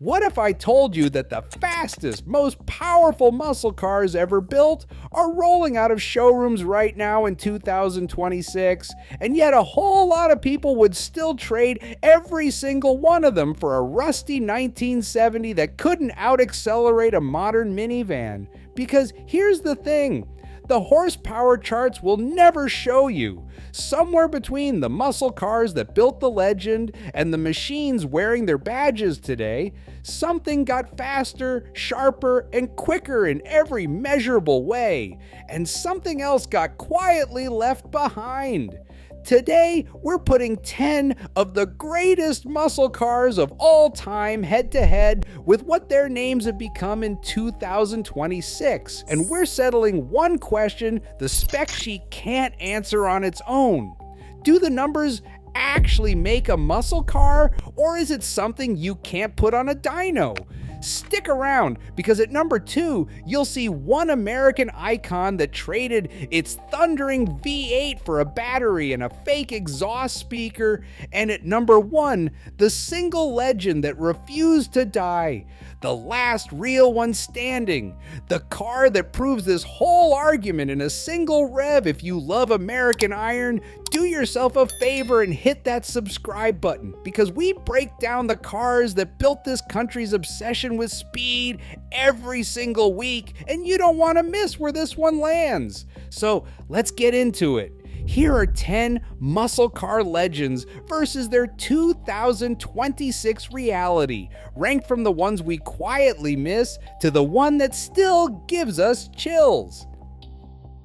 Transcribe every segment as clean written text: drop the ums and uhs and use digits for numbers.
What if I told you that the fastest, most powerful muscle cars ever built are rolling out of showrooms right now in 2026, and yet a whole lot of people would still trade every single one of them for a rusty 1970 that couldn't out-accelerate a modern minivan? Because here's the thing. The horsepower charts will never show you. Somewhere between the muscle cars that built the legend and the machines wearing their badges today, something got faster, sharper, and quicker in every measurable way, and something else got quietly left behind. Today, we're putting 10 of the greatest muscle cars of all time head-to-head with what their names have become in 2026. And we're settling one question the spec sheet can't answer on its own. Do the numbers actually make a muscle car, or is it something you can't put on a dyno? Stick around, because at number 2, you'll see one American icon that traded its thundering V8 for a battery and a fake exhaust speaker, and at number 1, the single legend that refused to die, the last real one standing, the car that proves this whole argument in a single rev. If you love American iron, do yourself a favor and hit that subscribe button, because we break down the cars that built this country's obsession with speed every single week, and you don't want to miss where this one lands. So let's get into it. Here are 10 muscle car legends versus their 2026 reality, ranked from the ones we quietly miss to the one that still gives us chills.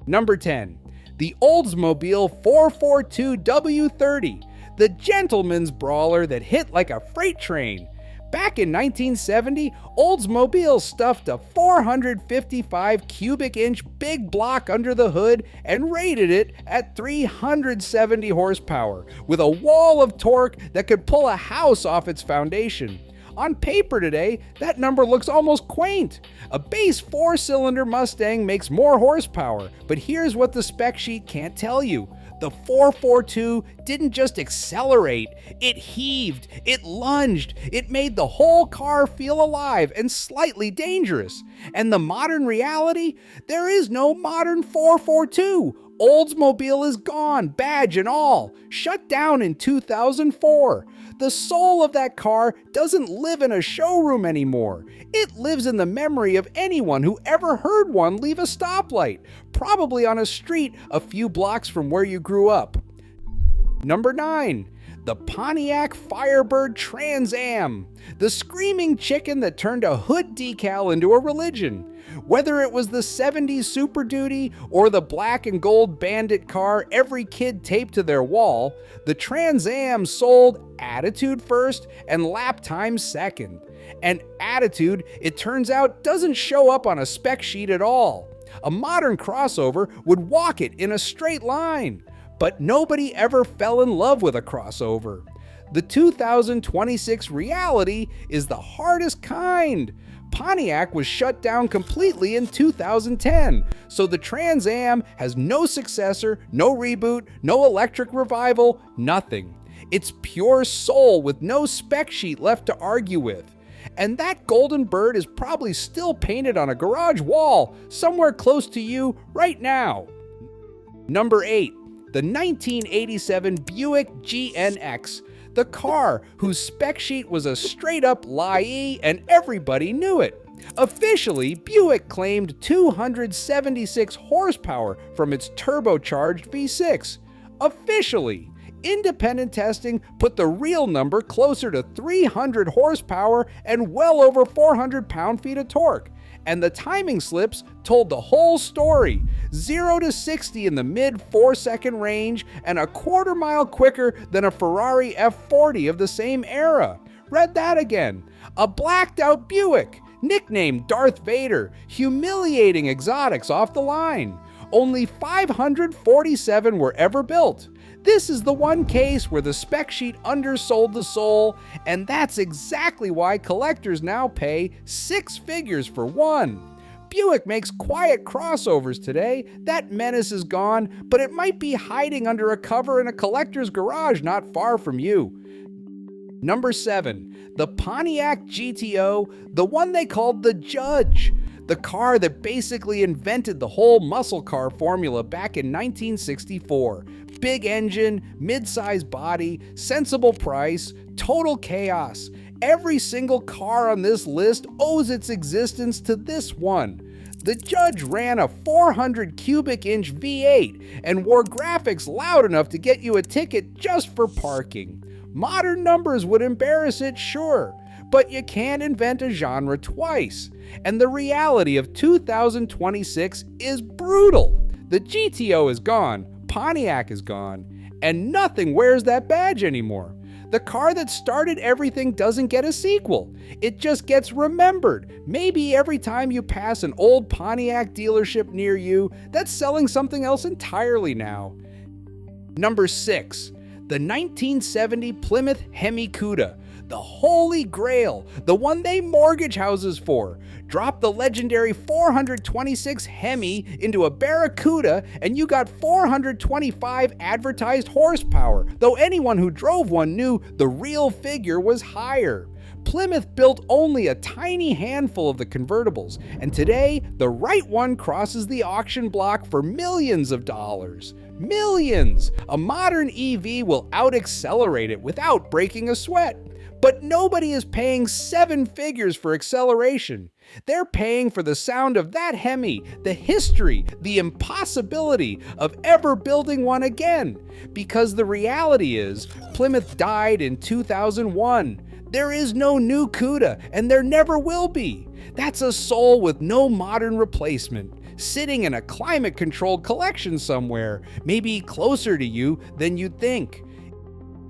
Number 10. The Oldsmobile 442 W30, the gentleman's brawler that hit like a freight train. Back in 1970, Oldsmobile stuffed a 455 cubic inch big block under the hood and rated it at 370 horsepower, with a wall of torque that could pull a house off its foundation. On paper today, that number looks almost quaint. A base 4-cylinder Mustang makes more horsepower, but here's what the spec sheet can't tell you. The 442 didn't just accelerate, it heaved, it lunged, it made the whole car feel alive and slightly dangerous. And the modern reality? There is no modern 442. Oldsmobile is gone, badge and all, shut down in 2004. The soul of that car doesn't live in a showroom anymore. It lives in the memory of anyone who ever heard one leave a stoplight, probably on a street a few blocks from where you grew up. Number 9. The Pontiac Firebird Trans Am, the screaming chicken that turned a hood decal into a religion. Whether it was the 70s Super Duty or the black and gold bandit car every kid taped to their wall, the Trans Am sold attitude first and lap time second. And attitude, it turns out, doesn't show up on a spec sheet at all. A modern crossover would walk it in a straight line. But nobody ever fell in love with a crossover. The 2026 reality is the hardest kind. Pontiac was shut down completely in 2010, so the Trans Am has no successor, no reboot, no electric revival, nothing. It's pure soul with no spec sheet left to argue with. And that golden bird is probably still painted on a garage wall somewhere close to you right now. Number 8. The 1987 Buick GNX, the car whose spec sheet was a straight-up lie and everybody knew it. Officially, Buick claimed 276 horsepower from its turbocharged V6. Officially, independent testing put the real number closer to 300 horsepower and well over 400 pound-feet of torque. And the timing slips told the whole story. 0 to 60 in the mid 4-second range and a quarter mile quicker than a Ferrari F40 of the same era. Read that again. A blacked out Buick, nicknamed Darth Vader, humiliating exotics off the line. Only 547 were ever built. This is the one case where the spec sheet undersold the soul, and that's exactly why collectors now pay 6 figures for one. Buick makes quiet crossovers today. That menace is gone, but it might be hiding under a cover in a collector's garage not far from you. Number 7, the Pontiac GTO, the one they called the Judge. The car that basically invented the whole muscle car formula back in 1964. Big engine, mid-size body, sensible price, total chaos. Every single car on this list owes its existence to this one. The Judge ran a 400 cubic inch V8 and wore graphics loud enough to get you a ticket just for parking. Modern numbers would embarrass it, sure, but you can't invent a genre twice. And the reality of 2026 is brutal. The GTO is gone, Pontiac is gone, and nothing wears that badge anymore. The car that started everything doesn't get a sequel. It just gets remembered. Maybe every time you pass an old Pontiac dealership near you that's selling something else entirely now. Number 6, the 1970 Plymouth Hemi Cuda. The holy grail, the one they mortgage houses for. Drop the legendary 426 Hemi into a Barracuda and you got 425 advertised horsepower, though anyone who drove one knew the real figure was higher. Plymouth built only a tiny handful of the convertibles, and today the right one crosses the auction block for millions of dollars. Millions! A modern EV will out-accelerate it without breaking a sweat. But nobody is paying 7 figures for acceleration. They're paying for the sound of that Hemi, the history, the impossibility of ever building one again. Because the reality is, Plymouth died in 2001. There is no new Cuda, and there never will be. That's a soul with no modern replacement, sitting in a climate-controlled collection somewhere, maybe closer to you than you'd think.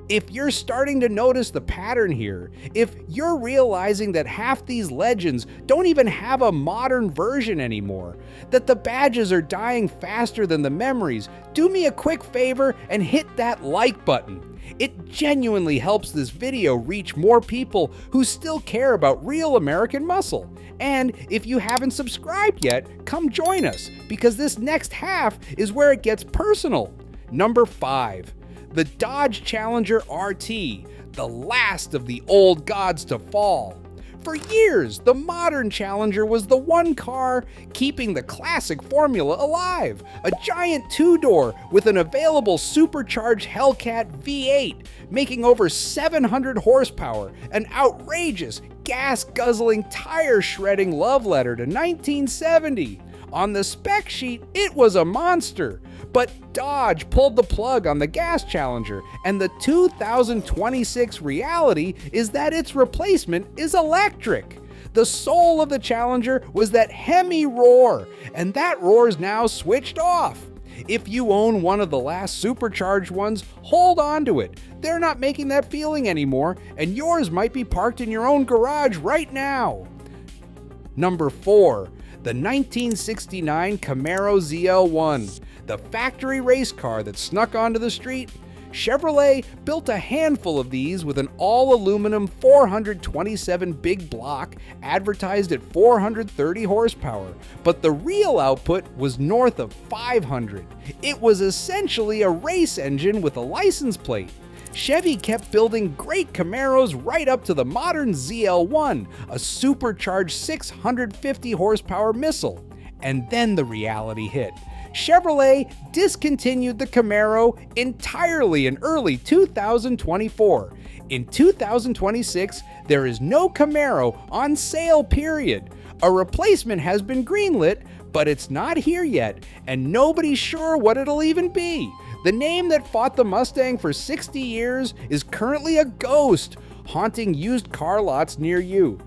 If you're starting to notice the pattern here, if you're realizing that half these legends don't even have a modern version anymore, that the badges are dying faster than the memories, do me a quick favor and hit that like button. It genuinely helps this video reach more people who still care about real American muscle. And if you haven't subscribed yet, come join us, because this next half is where it gets personal. Number 5. The Dodge Challenger RT, the last of the old gods to fall. For years, the modern Challenger was the one car keeping the classic formula alive. A giant 2-door with an available supercharged Hellcat V8, making over 700 horsepower, an outrageous, gas-guzzling, tire-shredding love letter to 1970. On the spec sheet, it was a monster. But Dodge pulled the plug on the gas Challenger, and the 2026 reality is that its replacement is electric. The soul of the Challenger was that Hemi roar, and that roar's now switched off. If you own one of the last supercharged ones, hold on to it. They're not making that feeling anymore, and yours might be parked in your own garage right now. Number 4. The 1969 Camaro ZL1. The factory race car that snuck onto the street. Chevrolet built a handful of these with an all-aluminum 427 big block advertised at 430 horsepower, but the real output was north of 500. It was essentially a race engine with a license plate. Chevy kept building great Camaros right up to the modern ZL1, a supercharged 650 horsepower missile. And then the reality hit. Chevrolet discontinued the Camaro entirely in early 2024. In 2026, there is no Camaro on sale, period. A replacement has been greenlit, but it's not here yet, and nobody's sure what it'll even be. The name that fought the Mustang for 60 years is currently a ghost, haunting used car lots near you.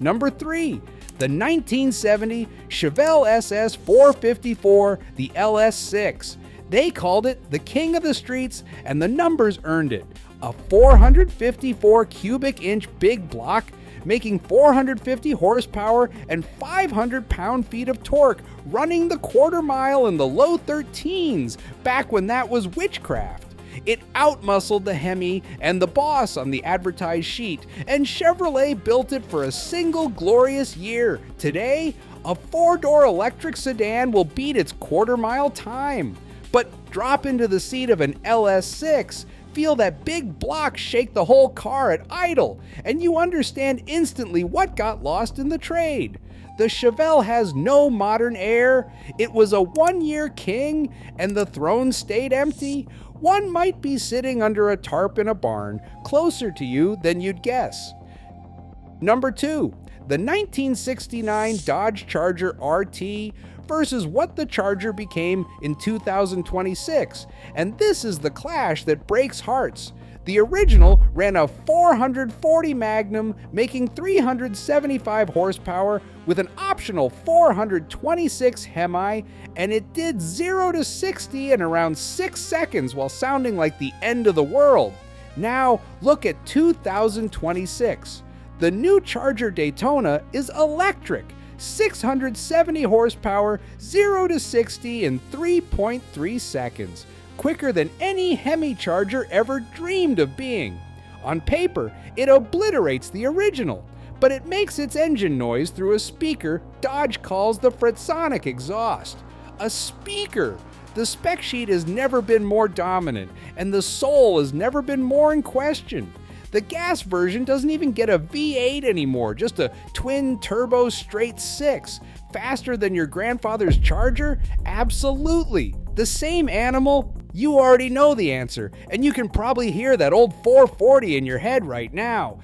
Number 3. The 1970 Chevelle SS 454, the LS6. They called it the king of the streets, and the numbers earned it. A 454 cubic inch big block, making 450 horsepower and 500 pound-feet of torque, running the quarter mile in the low 13s, back when that was witchcraft. It outmuscled the Hemi and the Boss on the advertised sheet, and Chevrolet built it for a single glorious year. Today, a 4-door electric sedan will beat its quarter-mile time. But drop into the seat of an LS6, feel that big block shake the whole car at idle, and you understand instantly what got lost in the trade. The Chevelle has no modern air, it was a one-year king, and the throne stayed empty. One might be sitting under a tarp in a barn, closer to you than you'd guess. Number 2. The 1969 Dodge Charger RT versus what the Charger became in 2026, and this is the clash that breaks hearts. The original ran a 440 Magnum, making 375 horsepower with an optional 426 Hemi, and it did 0 to 60 in around 6 seconds while sounding like the end of the world. Now look at 2026. The new Charger Daytona is electric, 670 horsepower, 0 to 60 in 3.3 seconds, quicker than any Hemi Charger ever dreamed of being. On paper, it obliterates the original, but it makes its engine noise through a speaker Dodge calls the Fretsonic exhaust. A speaker! The spec sheet has never been more dominant, and the soul has never been more in question. The gas version doesn't even get a V8 anymore, just a twin-turbo straight 6. Faster than your grandfather's Charger? Absolutely. The same animal? You already know the answer, and you can probably hear that old 440 in your head right now.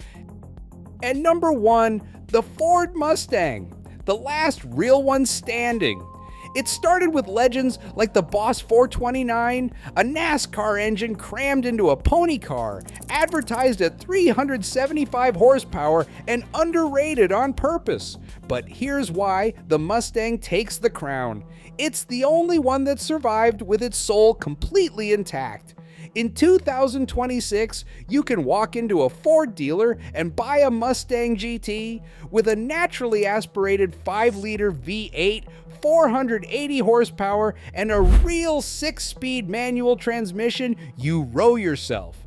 And number 1, the Ford Mustang, the last real one standing. It started with legends like the Boss 429, a NASCAR engine crammed into a pony car, advertised at 375 horsepower and underrated on purpose. But here's why the Mustang takes the crown. It's the only one that survived with its soul completely intact. In 2026, you can walk into a Ford dealer and buy a Mustang GT with a naturally aspirated 5-liter V8, 480 horsepower, and a real 6-speed manual transmission. You row yourself.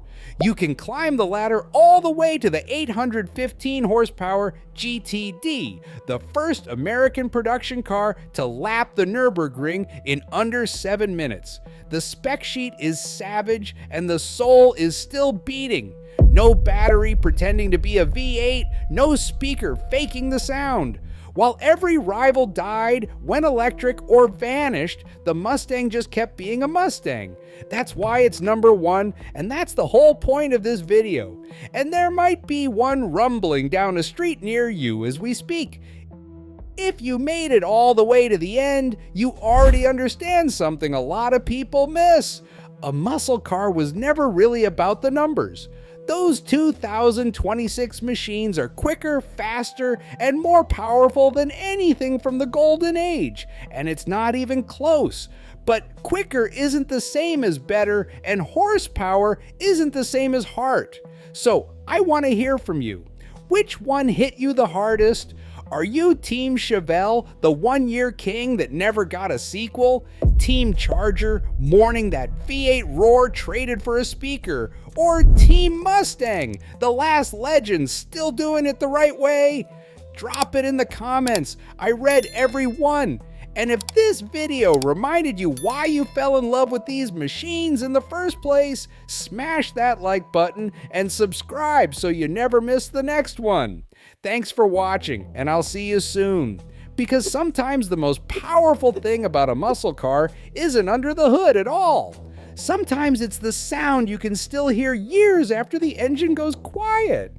You can climb the ladder all the way to the 815 horsepower GTD, the first American production car to lap the Nürburgring in under 7 minutes. The spec sheet is savage and the soul is still beating. No battery pretending to be a V8, no speaker faking the sound. While every rival died, went electric, or vanished, the Mustang just kept being a Mustang. That's why it's number 1, and that's the whole point of this video. And there might be one rumbling down a street near you as we speak. If you made it all the way to the end, you already understand something a lot of people miss. A muscle car was never really about the numbers. Those 2026 machines are quicker, faster, and more powerful than anything from the golden age, and it's not even close. But quicker isn't the same as better, and horsepower isn't the same as heart. So I want to hear from you. Which one hit you the hardest? Are you Team Chevelle, the one-year king that never got a sequel? Team Charger, mourning that V8 roar traded for a speaker? Or Team Mustang, the last legend still doing it the right way? Drop it in the comments. I read every one. And if this video reminded you why you fell in love with these machines in the first place, smash that like button and subscribe so you never miss the next one. Thanks for watching, and I'll see you soon. Because sometimes the most powerful thing about a muscle car isn't under the hood at all. Sometimes it's the sound you can still hear years after the engine goes quiet.